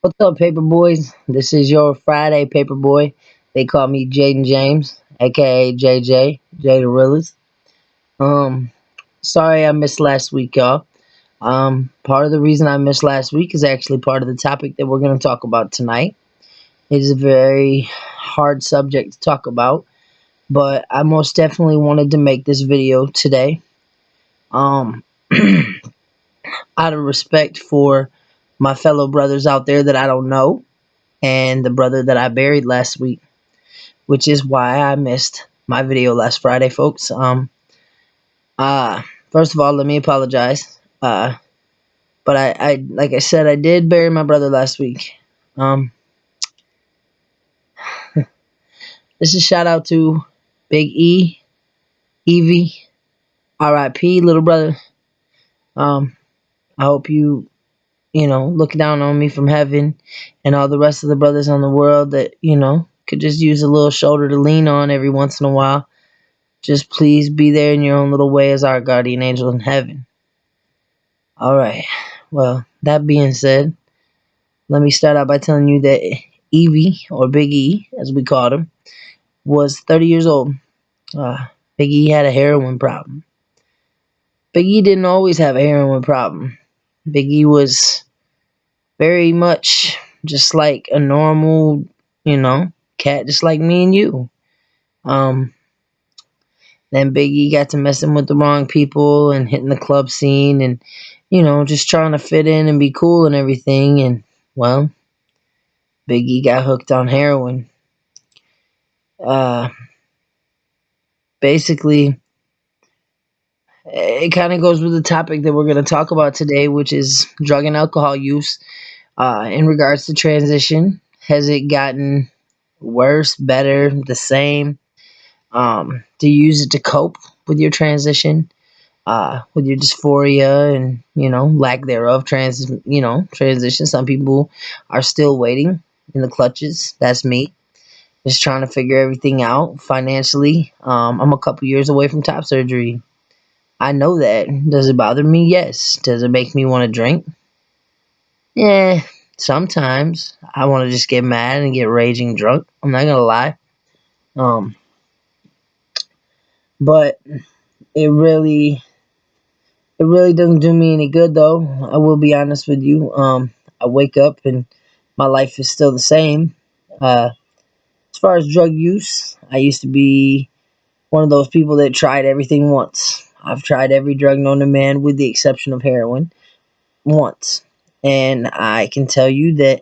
What's up, paper boys? This is your Friday paper boy. They call me Jaden James, aka JJ, J the Realist. Um, Sorry I missed last week, y'all. Part of the reason I missed last week is actually part of the topic that we're going to talk about tonight. It is a very hard subject to talk about, but I most definitely wanted to make this video today. Um, Out of respect for my fellow brothers out there that I don't know, and the brother that I buried last week, which is why I missed my video last Friday, folks. Uh, First of all, let me apologize. But like I said, I did bury my brother last week. Um, this is a shout out to Big E, Evie, R.I.P. little brother. Um, I hope you look down on me from heaven, and all the rest of the brothers on the world that could just use a little shoulder to lean on every once in a while. Just please be there in your own little way as our guardian angel in heaven. All right. Well, that being said, let me start out by telling you that Evie, or Big E, as we called him, was 30 years old. Big E had a heroin problem. Big E didn't always have a heroin problem. Big E was very much just like a normal, cat, just like me and you. Um, then Big E got to messing with the wrong people and hitting the club scene and, just trying to fit in and be cool and everything. And, well, Big E got hooked on heroin. Uh, Basically, it kind of goes with the topic that we're going to talk about today, which is drug and alcohol use. In regards to transition, has it gotten worse, better, the same? Do you use it to cope with your transition? With your dysphoria and lack thereof transition. Some people are still waiting in the clutches. That's me, just trying to figure everything out financially. I'm a couple years away from top surgery. I know that. Does it bother me? Yes. Does it make me want to drink? Yeah, sometimes I want to just get mad and get raging drunk. I'm not gonna lie. Um, but it really It really doesn't do me any good, though. I will be honest with you. I wake up and my life is still the same. Uh, as far as drug use, I used to be one of those people that tried everything once. I've tried every drug known to man with the exception of heroin once. And I can tell you that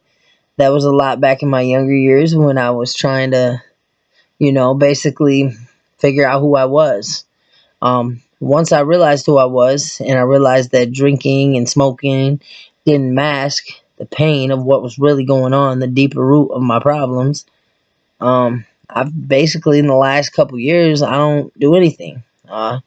that was a lot back in my younger years when I was trying to, basically figure out who I was. Once I realized who I was, and I realized that drinking and smoking didn't mask the pain of what was really going on, the deeper root of my problems. I've basically, in the last couple years, I don't do anything. I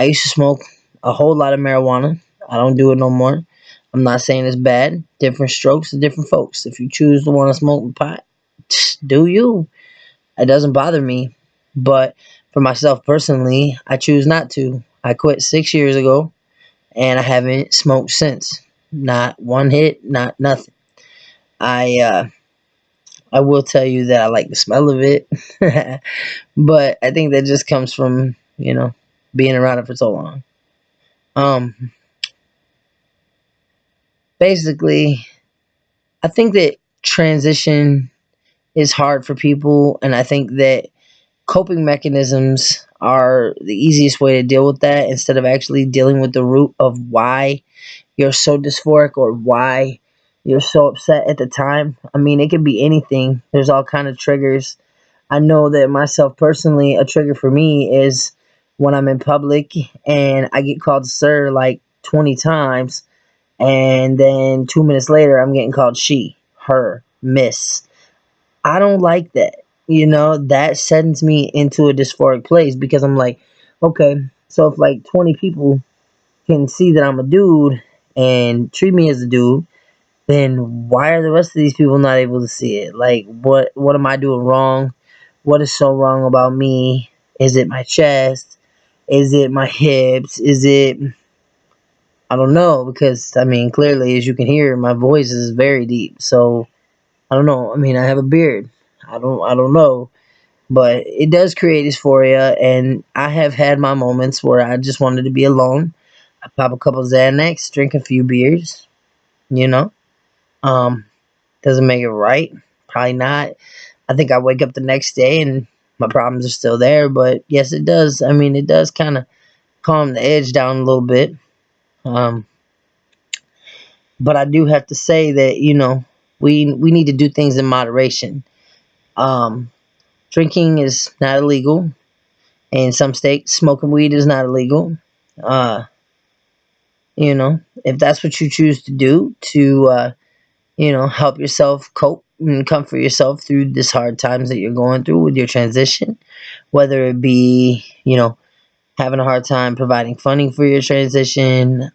used to smoke a whole lot of marijuana. I don't do it no more. I'm not saying it's bad. Different strokes to different folks. If you choose to want to smoke pot, do you. It doesn't bother me. But for myself personally, I choose not to. I quit 6 years ago and I haven't smoked since. Not one hit, not nothing. I uh I will tell you that I like the smell of it. But I think that just comes from, being around it for so long. Um Basically, I think that transition is hard for people, and I think that coping mechanisms are the easiest way to deal with that instead of actually dealing with the root of why you're so dysphoric or why you're so upset at the time. I mean, it could be anything. There's all kind of triggers. I know that myself personally, a trigger for me is when I'm in public and I get called sir like 20 times, and then 2 minutes later I'm getting called she, her, miss. I don't like that. That sends me into a dysphoric place because I'm like, okay, so if like 20 people can see that I'm a dude and treat me as a dude, then why are the rest of these people not able to see it? Like, what am I doing wrong? What is so wrong about me? Is it my chest? Is it my hips? Is it I don't know because I mean clearly as you can hear my voice is very deep. So I don't know. I mean I have a beard. I don't know. But it does create dysphoria and I have had my moments where I just wanted to be alone. I pop a couple Xanax, drink a few beers, you know. Um doesn't make it right. Probably not. I think I wake up the next day and my problems are still there, but yes it does. I mean it does kind of calm the edge down a little bit. Um but I do have to say that we need to do things in moderation. Um, Drinking is not illegal in some states. Smoking weed is not illegal. Uh, if that's what you choose to do to help yourself cope and comfort yourself through this hard times that you're going through with your transition, whether it be having a hard time providing funding for your transition,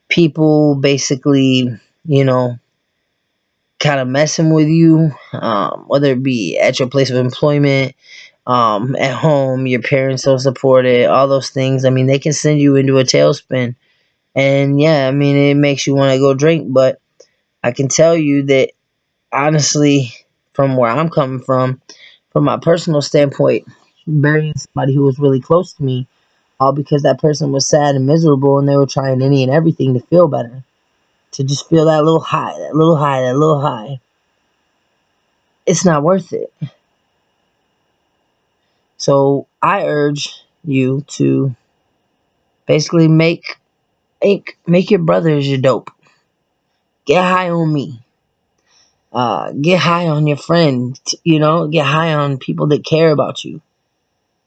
people basically you know kind of messing with you, whether it be at your place of employment, at home, your parents don't support it, all those things. I mean, they can send you into a tailspin. And yeah, I mean, it makes you want to go drink. But I can tell you that honestly, from where I'm coming from my personal standpoint, burying somebody who was really close to me, all because that person was sad and miserable and they were trying any and everything to feel better, to just feel that little high, that little high, that little high. It's not worth it. So I urge you to basically make your brothers your dope. Get high on me. Get high on your friend. Get high on people that care about you.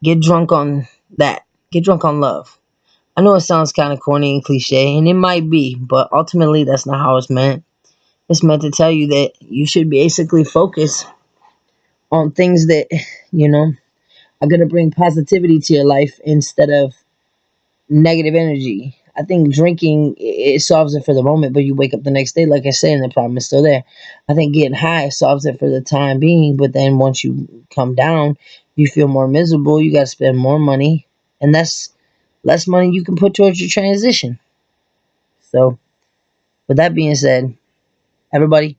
Get drunk on that. Get drunk on love. I know it sounds kind of corny and cliche, and it might be, but ultimately that's not how it's meant. It's meant to tell you that you should basically focus on things that you know are gonna bring positivity to your life instead of negative energy. I think drinking it solves it for the moment, but you wake up the next day, like I said, and the problem is still there. I think getting high solves it for the time being, but then once you come down, you feel more miserable. You got to spend more money, and that's less money you can put towards your transition. So, with that being said, everybody,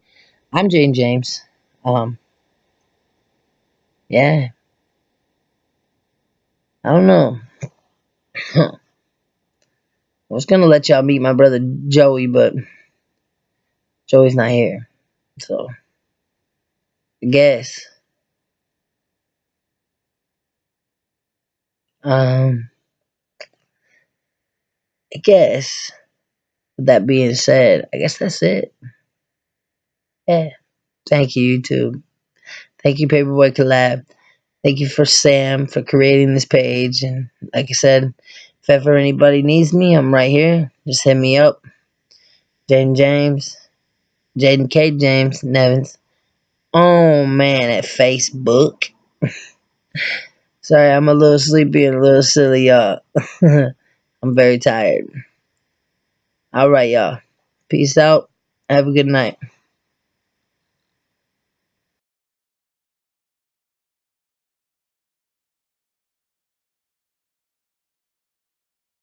I'm Jane James. Um, yeah, I don't know. I was gonna let y'all meet my brother Joey, but Joey's not here, so I guess. Um, I guess. With that being said, I guess that's it. Yeah. Thank you, YouTube. Thank you, Paperboy Collab. Thank you for Sam for creating this page. And like I said, if ever anybody needs me, I'm right here. Just hit me up. Jaden James, Jaden K. James Nevins. Oh man, at Facebook. Sorry, I'm a little sleepy and a little silly, y'all. I'm very tired. All right, y'all. Peace out. Have a good night.